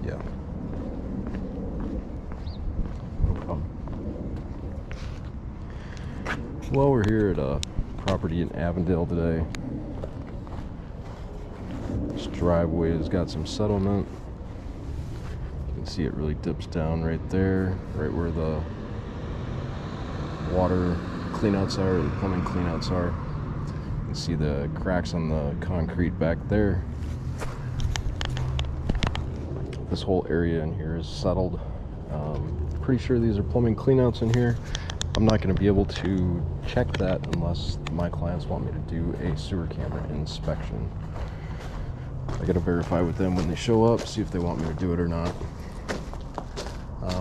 Yeah. No problem. Well, we're here at a property in Avondale today. This driveway has got some settlement. You can see it really dips down right there, right where the water cleanouts are, or the plumbing cleanouts are. You can see the cracks on the concrete back there. This whole area in here is settled. Pretty sure these are plumbing cleanouts in here. I'm not going to be able to check that unless my clients want me to do a sewer camera inspection. I got to verify with them when they show up, see if they want me to do it or not.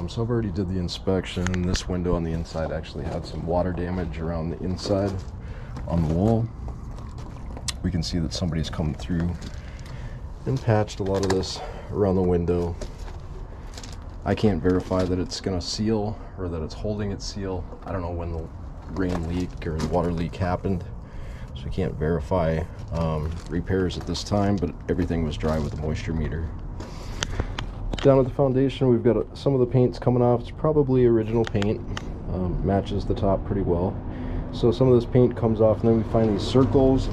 So I've already did the inspection. This window on the inside actually had some water damage around the inside on the wall. We can see that somebody's come through and patched a lot of this around the window. I can't verify that it's going to seal or that it's holding its seal. I don't know when the rain leak or the water leak happened, so we can't verify repairs at this time, but everything was dry with the moisture meter. Down at the foundation, we've got some of the paint's coming off. It's probably original paint. Matches the top pretty well. So some of this paint comes off, and then we find these circles.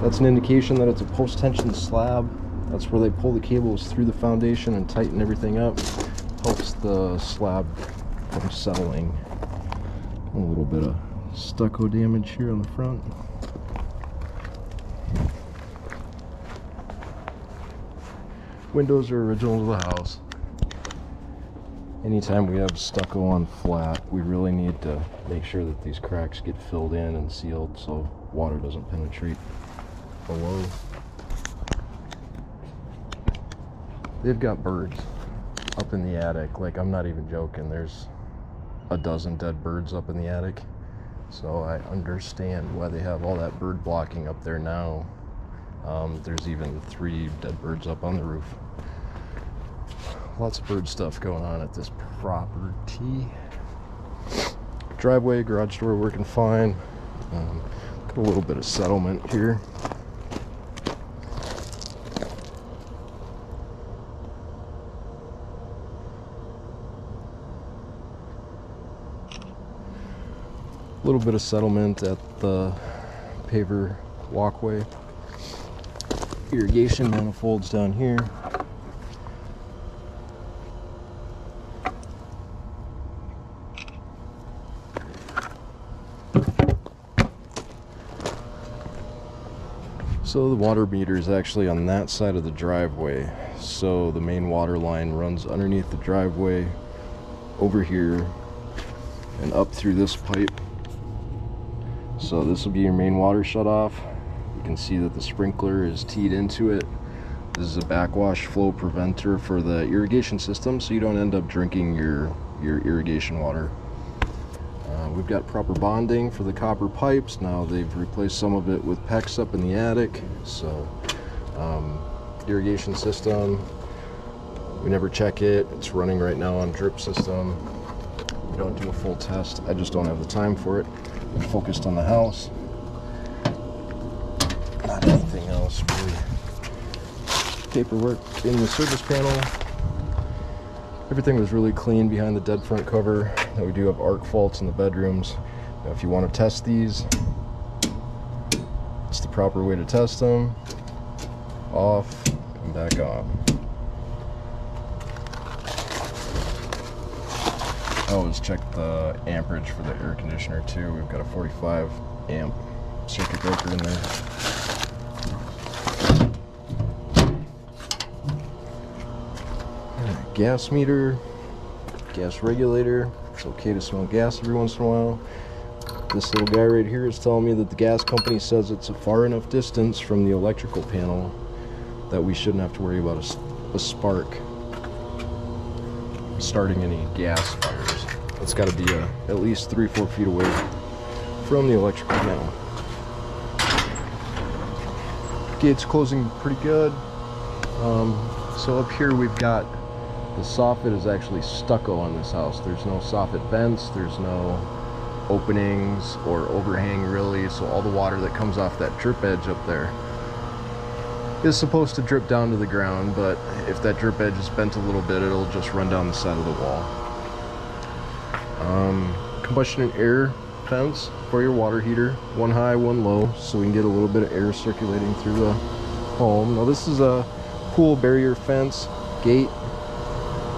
That's an indication that it's a post-tension slab. That's where they pull the cables through the foundation and tighten everything up. Helps the slab from settling. A little bit of stucco damage here on the front. Windows are original to the house. Anytime we have stucco on flat, we really need to make sure that these cracks get filled in and sealed so water doesn't penetrate below. They've got birds up in the attic. Like, I'm not even joking. There's a dozen dead birds up in the attic. So I understand why they have all that bird blocking up there now. There's even 3 dead birds up on the roof. Lots of bird stuff going on at this property. Driveway, garage door working fine. Got a little bit of settlement here. A little bit of settlement at the paver walkway. Irrigation manifolds down here. So the water meter is actually on that side of the driveway. So the main water line runs underneath the driveway over here and up through this pipe. So this will be your main water shutoff. You can see that the sprinkler is teed into it. This is a backwash flow preventer for the irrigation system, so you don't end up drinking your irrigation water. We've got proper bonding for the copper pipes. Now they've replaced some of it with PEX up in the attic. So irrigation system, we never check it. It's running right now on drip system. We don't do a full test. I just don't have the time for it. We're focused on the house, not anything else really. Paperwork in the service panel. Everything was really clean behind the dead front cover. Now we do have arc faults in the bedrooms. Now if you want to test these, it's the proper way to test them. Off and back on. I always check the amperage for the air conditioner too. We've got a 45 amp circuit breaker in there. Gas meter, gas regulator. It's okay to smell gas every once in a while. This little guy right here is telling me that the gas company says it's a far enough distance from the electrical panel that we shouldn't have to worry about a spark starting any gas fires. It's got to be at least 3-4 feet away from the electrical panel. Gate's closing pretty good. So up here we've got the soffit is actually stucco on this house. There's no soffit vents, there's no openings or overhang really, so all the water that comes off that drip edge up there is supposed to drip down to the ground, but if that drip edge is bent a little bit, it'll just run down the side of the wall. Combustion and air fence for your water heater, one high, one low, so we can get a little bit of air circulating through the home. Now this is a pool barrier fence gate.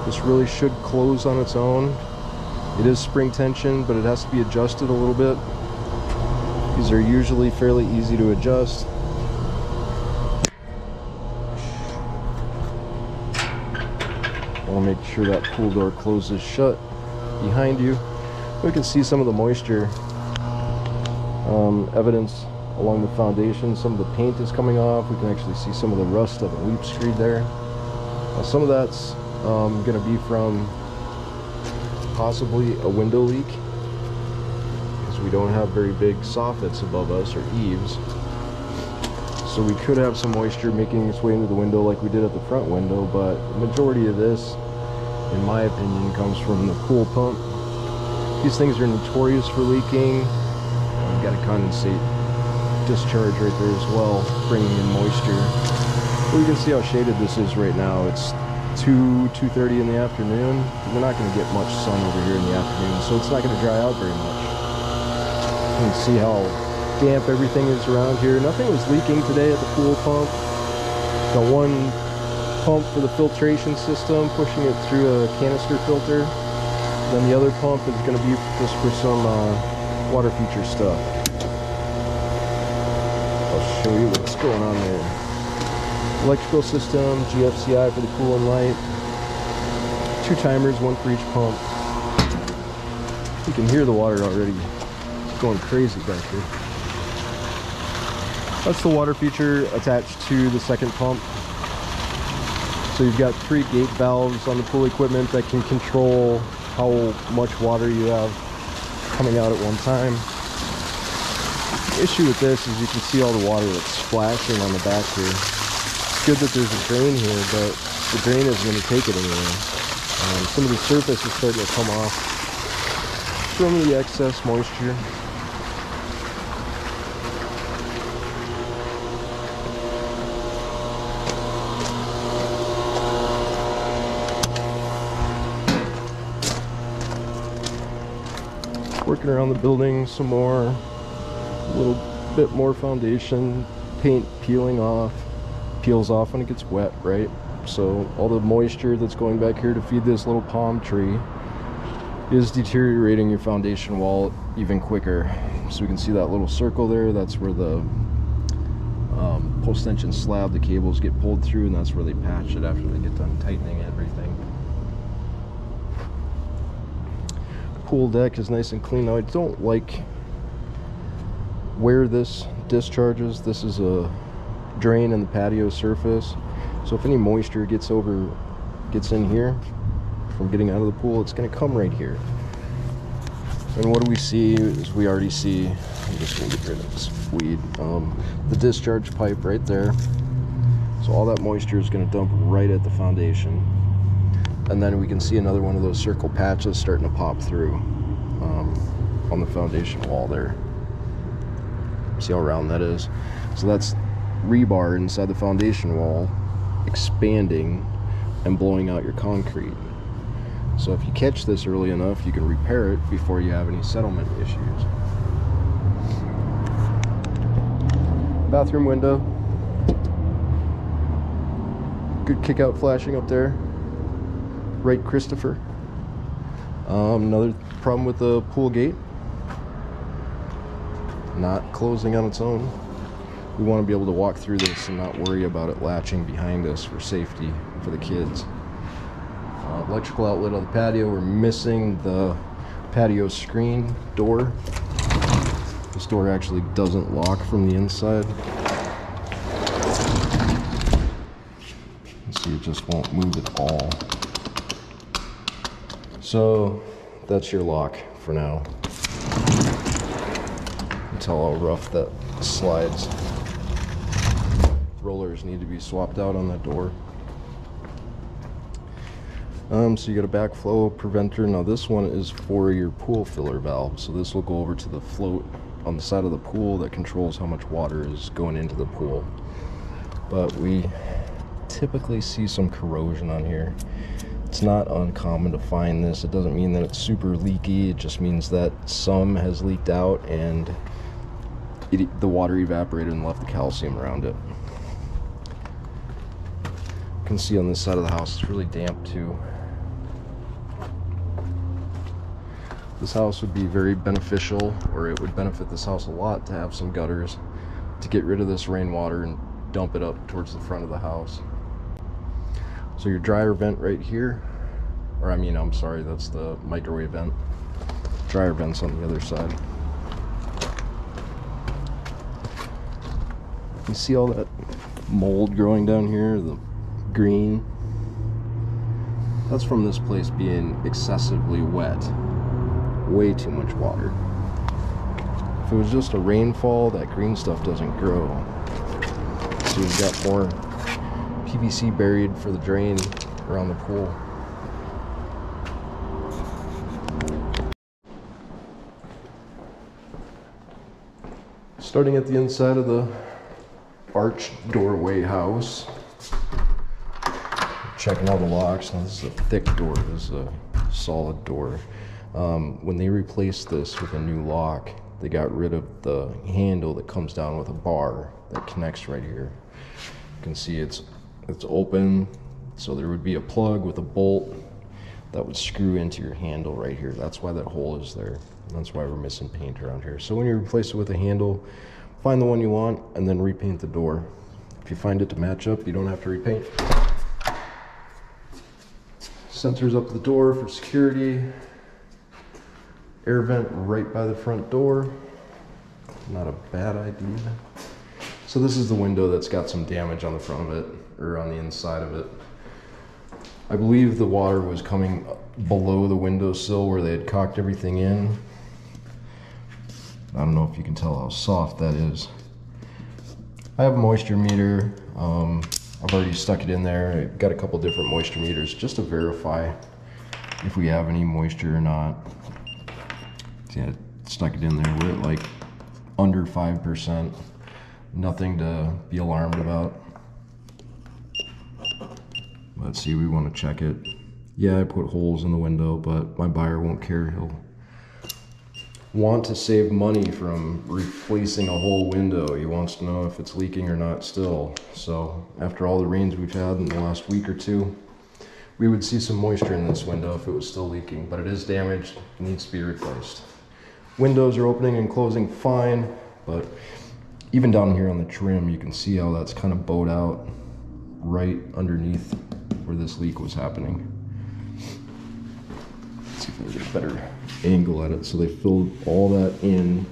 This really should close on its own. It is spring tension, but it has to be adjusted a little bit. These are usually fairly easy to adjust. I'll make sure that pool door closes shut behind you. We can see some of the moisture evidence along the foundation. Some of the paint is coming off. We can actually see some of the rust of the leaf screed there. Some of that's going to be from possibly a window leak, because we don't have very big soffits above us or eaves. So we could have some moisture making its way into the window like we did at the front window, but the majority of this, in my opinion, comes from the pool pump. These things are notorious for leaking. We've got a condensate discharge right there as well, bringing in moisture. Well, you can see how shaded this is right now. It's 2:30 in the afternoon. We're not going to get much sun over here in the afternoon, so it's not going to dry out very much. You can see how damp everything is around here. Nothing was leaking today at the pool pump. Got one pump for the filtration system, pushing it through a canister filter. Then the other pump is going to be just for some water feature stuff. I'll show you what's going on there. Electrical system, GFCI for the cool and light. 2 timers, one for each pump. You can hear the water already. It's going crazy back here. That's the water feature attached to the second pump. So you've got 3 gate valves on the pool equipment that can control how much water you have coming out at one time. The issue with this is you can see all the water that's splashing on the back here. It's good that there's a drain here, but the drain isn't going to take it anywhere. Some of the surface is starting to come off from the excess moisture. Working around the building some more, a little bit more foundation, paint peeling off, peels off when it gets wet, right? So all the moisture that's going back here to feed this little palm tree is deteriorating your foundation wall even quicker. So we can see that little circle there, that's where the post-tension slab, the cables get pulled through, and that's where they patch it after they get done tightening everything. Pool deck is nice and clean. Now I don't like where this discharges. This is a drain in the patio surface, so if any moisture gets in here from getting out of the pool, it's going to come right here. And what do we see is we already see, I'm just going to get rid of this weed, the discharge pipe right there. So all that moisture is going to dump right at the foundation. And then we can see another one of those circle patches starting to pop through on the foundation wall there. See how round that is? So that's rebar inside the foundation wall expanding and blowing out your concrete. So if you catch this early enough, you can repair it before you have any settlement issues. Bathroom window. Good kick out flashing up there. Right, Christopher. Another problem with the pool gate, not closing on its own. We want to be able to walk through this and not worry about it latching behind us for safety for the kids. Electrical outlet on the patio. We're missing the patio screen door. This door actually doesn't lock from the inside. See, it just won't move at all. So that's your lock for now. You can tell how rough that slides. Rollers need to be swapped out on that door. So you got a backflow preventer. Now this one is for your pool filler valve. So this will go over to the float on the side of the pool that controls how much water is going into the pool. but we typically see some corrosion on here. It's not uncommon to find this. It doesn't mean that it's super leaky. It just means that some has leaked out and the water evaporated and left the calcium around it. You can see on this side of the house it's really damp too. This house would be very beneficial, or it would benefit this house a lot, to have some gutters to get rid of this rainwater and dump it up towards the front of the house. So your dryer vent right here, or I'm sorry, that's the microwave vent. Dryer vent's on the other side. You see all that mold growing down here, the green? That's from this place being excessively wet. Way too much water. If it was just a rainfall, that green stuff doesn't grow. So you've got more PVC buried for the drain around the pool. Starting at the inside of the arch doorway house, checking all the locks. Now this is a thick door, this is a solid door. When they replaced this with a new lock, they got rid of the handle that comes down with a bar that connects right here. You can see it's open, so there would be a plug with a bolt that would screw into your handle right here. That's why that hole is there. And that's why we're missing paint around here. So when you replace it with a handle, find the one you want and then repaint the door. If you find it to match up, you don't have to repaint. Sensors up the door for security. Air vent right by the front door. Not a bad idea. So this is the window that's got some damage on the front of it, or on the inside of it. I believe the water was coming below the windowsill where they had caulked everything in. I don't know if you can tell how soft that is. I have a moisture meter. I've already stuck it in there. I've got a couple different moisture meters just to verify if we have any moisture or not. Yeah, stuck it in there. We're at like under 5%. Nothing to be alarmed about. Let's see, we want to check it. Yeah, I put holes in the window, but my buyer won't care. He'll want to save money from replacing a whole window. He wants to know if it's leaking or not still. So after all the rains we've had in the last week or two, we would see some moisture in this window if it was still leaking, but it is damaged, it needs to be replaced. Windows are opening and closing fine, but even down here on the trim, you can see how that's kind of bowed out right underneath where this leak was happening. Let's see if I can get a better angle at it. So they filled all that in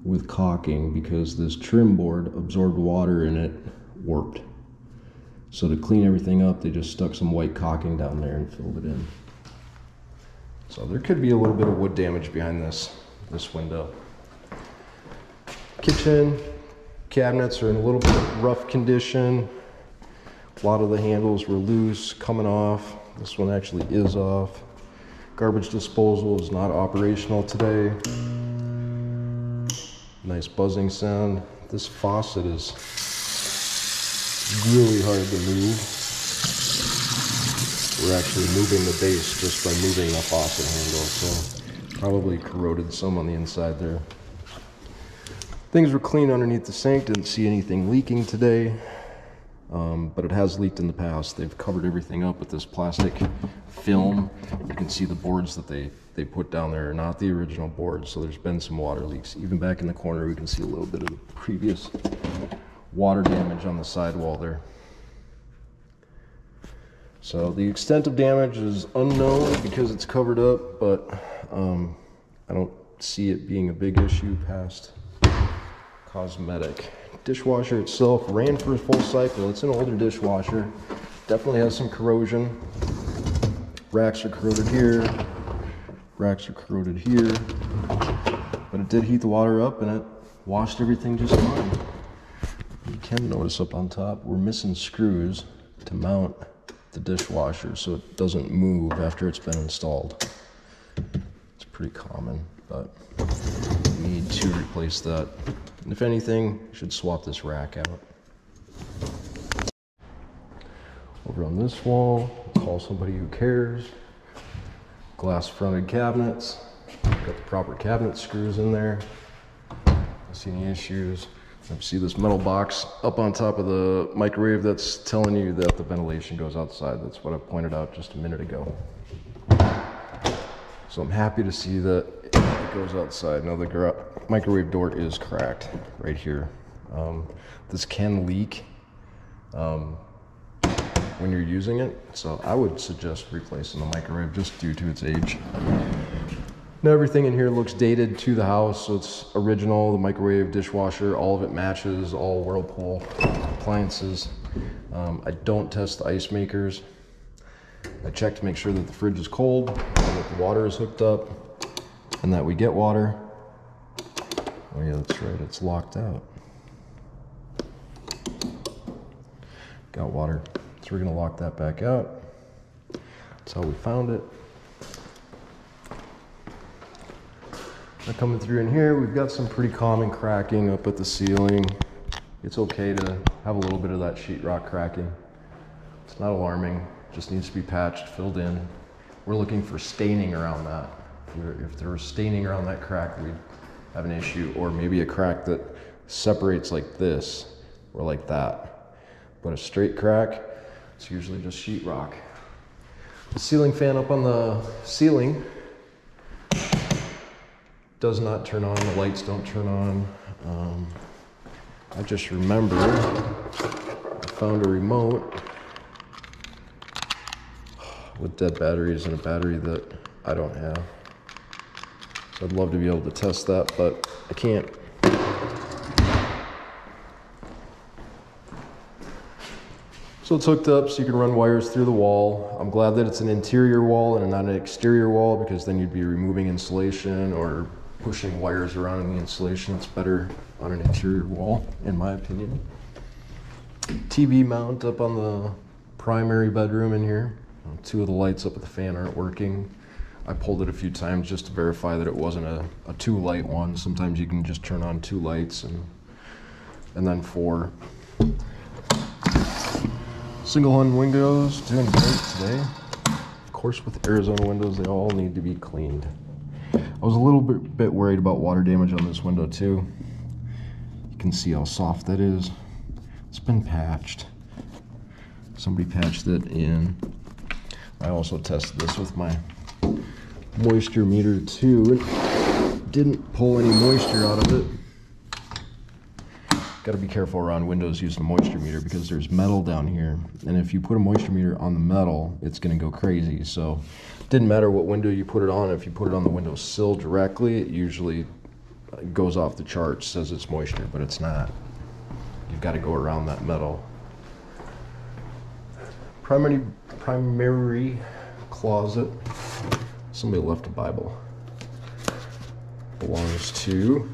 with caulking because this trim board absorbed water and it warped. So to clean everything up, they just stuck some white caulking down there and filled it in. So there could be a little bit of wood damage behind this window. Kitchen cabinets are in a little bit rough condition. A lot of the handles were loose, coming off. This one actually is off. Garbage disposal is not operational today. Nice buzzing sound. This faucet is really hard to move. We're actually moving the base just by moving the faucet handle, so probably corroded some on the inside there. Things were clean underneath the sink, didn't see anything leaking today, but it has leaked in the past. They've covered everything up with this plastic film. You can see the boards that they put down there are not the original boards, so there's been some water leaks. Even back in the corner, we can see a little bit of the previous water damage on the sidewall there. So the extent of damage is unknown because it's covered up, but I don't see it being a big issue past cosmetic. Dishwasher itself ran for a full cycle. It's an older dishwasher. Definitely has some corrosion. Racks are corroded here. Racks are corroded here. But it did heat the water up and it washed everything just fine. You can notice up on top, we're missing screws to mount the dishwasher so it doesn't move after it's been installed. It's pretty common, but we need to replace that. And if anything, you should swap this rack out. Over on this wall, call somebody who cares. Glass fronted cabinets. Got the proper cabinet screws in there. Don't see any issues. I see this metal box up on top of the microwave that's telling you that the ventilation goes outside. That's what I pointed out just a minute ago. So I'm happy to see that it goes outside. Now the microwave door is cracked right here. This can leak when you're using it, so I would suggest replacing the microwave just due to its age. Now everything in here looks dated to the house, so it's original. The microwave, dishwasher, all of it matches, all Whirlpool appliances. I don't test the ice makers. I check to make sure that the fridge is cold, and that the water is hooked up, and that we get water. Oh yeah, that's right, it's locked out. Got water. So we're gonna lock that back out. That's how we found it. Now coming through in here, we've got some pretty common cracking up at the ceiling. It's okay to have a little bit of that sheetrock cracking. It's not alarming, just needs to be patched, filled in. We're looking for staining around that. If there was staining around that crack, we'd have an issue, or maybe a crack that separates like this, or like that. But a straight crack, it's usually just sheetrock. The ceiling fan up on the ceiling does not turn on, the lights don't turn on. I just remembered I found a remote with dead batteries and a battery that I don't have. So I'd love to be able to test that, but I can't. So it's hooked up so you can run wires through the wall. I'm glad that it's an interior wall and not an exterior wall, because then you'd be removing insulation or pushing wires around in the insulation. It's better on an interior wall, in my opinion. TV mount up on the primary bedroom in here. Two of the lights up at the fan aren't working. I pulled it a few times just to verify that it wasn't a two light one. Sometimes you can just turn on two lights and then four. Single hung windows, doing great today. Of course, with Arizona windows, they all need to be cleaned. I was a little bit worried about water damage on this window too. You can see how soft that is. It's been patched. Somebody patched it in. I also tested this with my moisture meter too. It didn't pull any moisture out of it. Got to be careful around windows using a moisture meter, because there's metal down here, and if you put a moisture meter on the metal, it's going to go crazy. So it didn't matter what window you put it on. If you put it on the window sill directly, it usually goes off the charts, says it's moisture, but it's not. You've got to go around that metal. Primary closet. Somebody left a Bible. Belongs to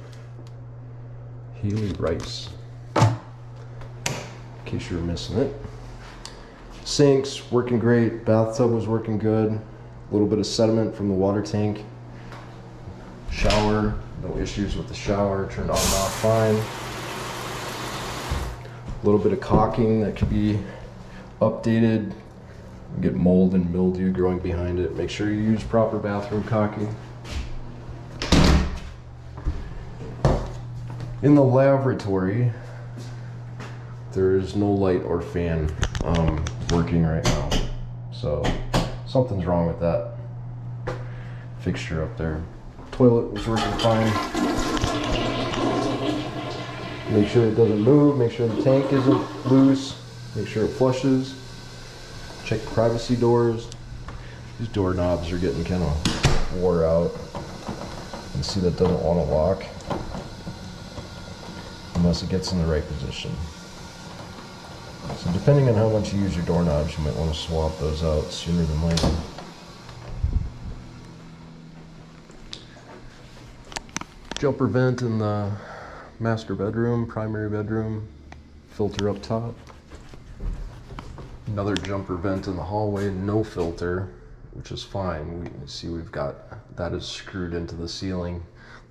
Haley Rice, in case you were missing it. Sinks working great. Bathtub was working good. A little bit of sediment from the water tank. Shower, no issues with the shower. Turned on and off fine. A little bit of caulking that could be updated. You get mold and mildew growing behind it. Make sure you use proper bathroom caulking. In the lavatory, there is no light or fan working right now. So something's wrong with that fixture up there. Toilet was working fine. Make sure it doesn't move. Make sure the tank isn't loose. Make sure it flushes. Check privacy doors. These doorknobs are getting kind of wore out. You can see that doesn't want to lock unless it gets in the right position. So depending on how much you use your doorknobs, you might want to swap those out sooner than later. Jumper vent in the master bedroom, primary bedroom, filter up top. Another jumper vent in the hallway, no filter, which is fine. We see we've got that is screwed into the ceiling.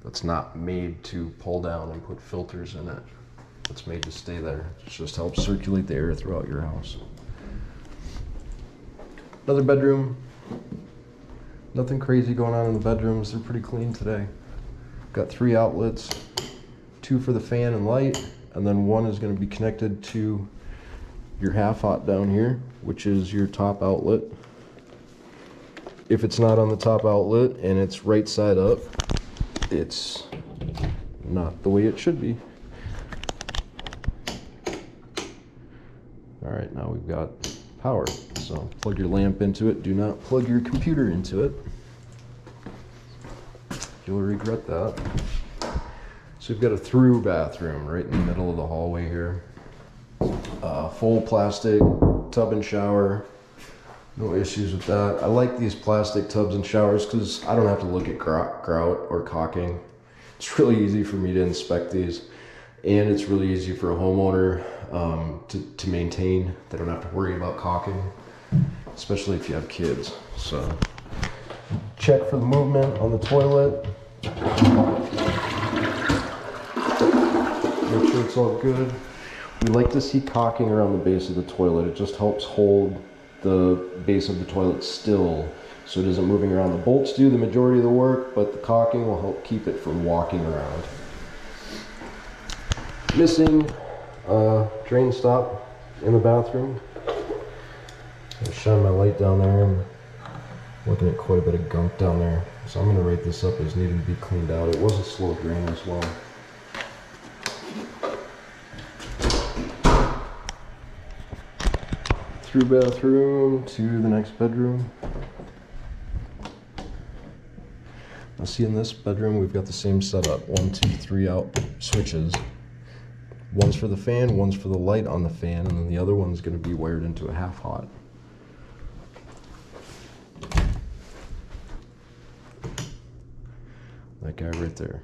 That's not made to pull down and put filters in it. It's made to stay there. It just helps circulate the air throughout your house. Another bedroom. Nothing crazy going on in the bedrooms. They're pretty clean today. Got 3 outlets, 2 for the fan and light, and then 1 is going to be connected to your half hot down here, which is your top outlet. If it's not on the top outlet and it's right side up, it's not the way it should be. All right, now we've got power. So plug your lamp into it. Do not plug your computer into it. You'll regret that. So we've got a through bathroom right in the middle of the hallway here. Full plastic tub and shower. No issues with that. I like these plastic tubs and showers because I don't have to look at grout or caulking. It's really easy for me to inspect these, and it's really easy for a homeowner to maintain. They don't have to worry about caulking, especially if you have kids. So check for the movement on the toilet. Make sure it's all good. We like to see caulking around the base of the toilet. It just helps hold the base of the toilet still so it isn't moving around. The bolts do the majority of the work, but the caulking will help keep it from walking around. Missing drain stop in the bathroom. I shine my light down there. I'm looking at quite a bit of gunk down there, so I'm going to rate this up as needing to be cleaned out. It was a slow drain as well. Through bathroom to the next bedroom. Now see, in this bedroom we've got the same setup. 1, 2, 3 out switches. One's for the fan, one's for the light on the fan, and then the other one's going to be wired into a half hot. That guy right there.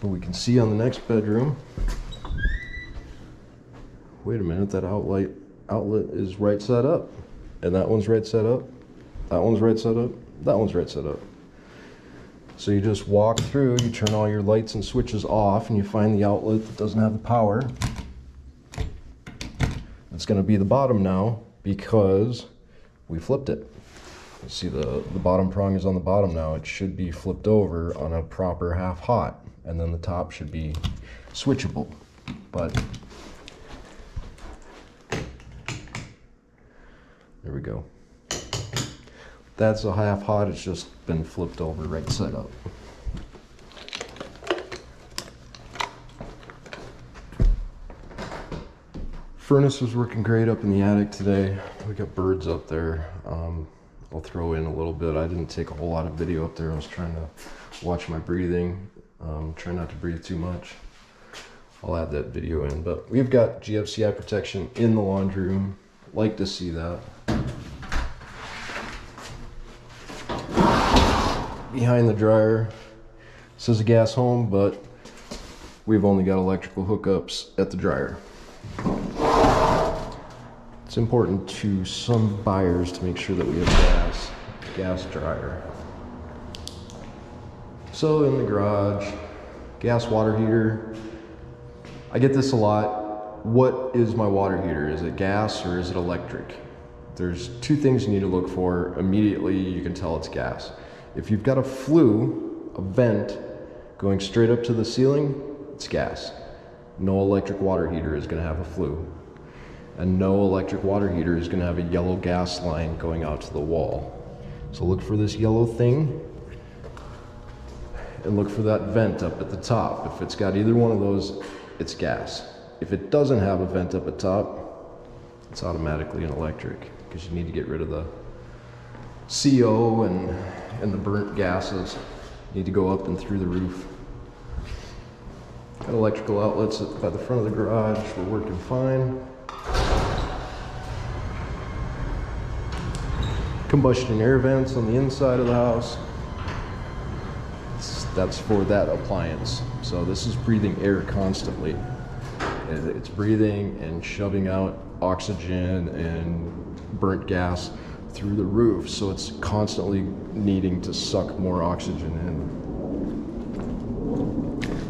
But we can see on the next bedroom, wait a minute, that outlet is right side up. And that one's right side up. That one's right side up. That one's right side up. So you just walk through, you turn all your lights and switches off, and you find the outlet that doesn't have the power. It's going to be the bottom now because we flipped it. You see the bottom prong is on the bottom now. It should be flipped over on a proper half hot, and then the top should be switchable. But there we go. That's a half hot, it's just been flipped over right side up. Furnace was working great up in the attic today. We got birds up there. I'll throw in a little bit. I didn't take a whole lot of video up there. I was trying to watch my breathing. Try not to breathe too much. I'll add that video in. But we've got GFCI protection in the laundry room. Like to see that. Behind the dryer, this is a gas home, but we've only got electrical hookups at the dryer. It's important to some buyers to make sure that we have gas dryer. So in the garage, gas water heater. I get this a lot. What is my water heater? Is it gas or is it electric? There's 2 things you need to look for. Immediately you can tell it's gas. If you've got a flue, a vent, going straight up to the ceiling, it's gas. No electric water heater is going to have a flue. And no electric water heater is going to have a yellow gas line going out to the wall. So look for this yellow thing, and look for that vent up at the top. If it's got either one of those, it's gas. If it doesn't have a vent up at top, it's automatically an electric, because you need to get rid of the CO and the burnt gases. You need to go up and through the roof. Got electrical outlets by the front of the garage. We're working fine. Combustion air vents on the inside of the house. That's for that appliance. So this is breathing air constantly. It's breathing and shoving out oxygen and burnt gas through the roof, so it's constantly needing to suck more oxygen in.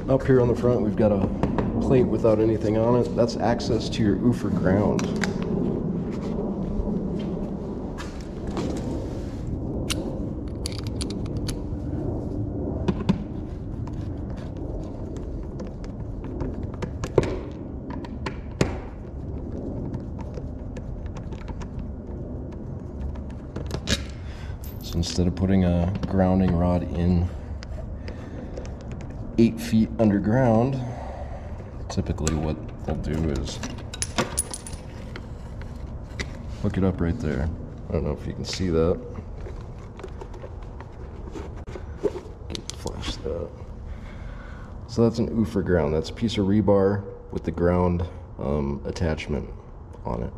Up here on the front, we've got a plate without anything on it. That's access to your oofer ground. instead of putting a grounding rod in 8 feet underground, typically what they'll do is hook it up right there. I don't know if you can see that. Flash that. So that's an oofer ground. That's a piece of rebar with the ground attachment on it.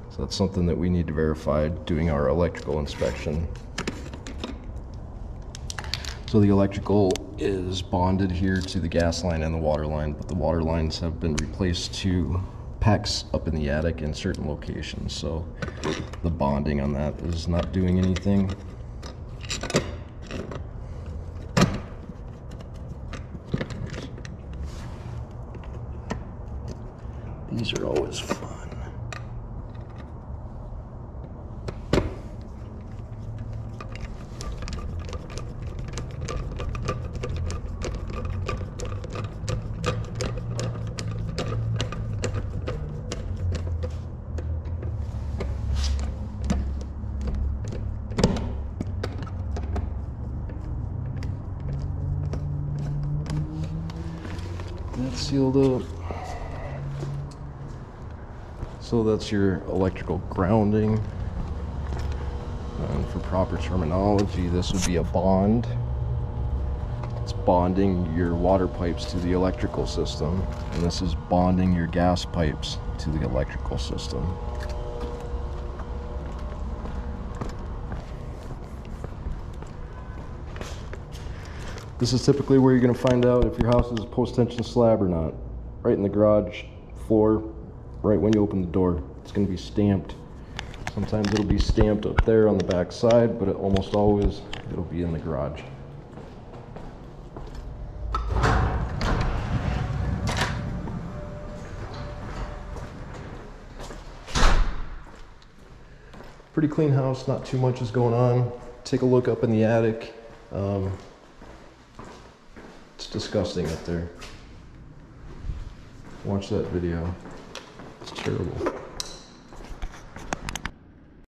So that's something that we need to verify doing our electrical inspection. So the electrical is bonded here to the gas line and the water line, but the water lines have been replaced to PEX up in the attic in certain locations. So the bonding on that is not doing anything. These are always fun. That's sealed up. So that's your electrical grounding. And for proper terminology, this would be a bond. It's bonding your water pipes to the electrical system, and this is bonding your gas pipes to the electrical system. This is typically where you're going to find out if your house is a post-tension slab or not. Right in the garage floor, right when you open the door. It's going to be stamped. Sometimes it'll be stamped up there on the back side, but almost always it'll be in the garage. Pretty clean house, not too much is going on. Take a look up in the attic. It's disgusting up there. Watch that video. It's terrible.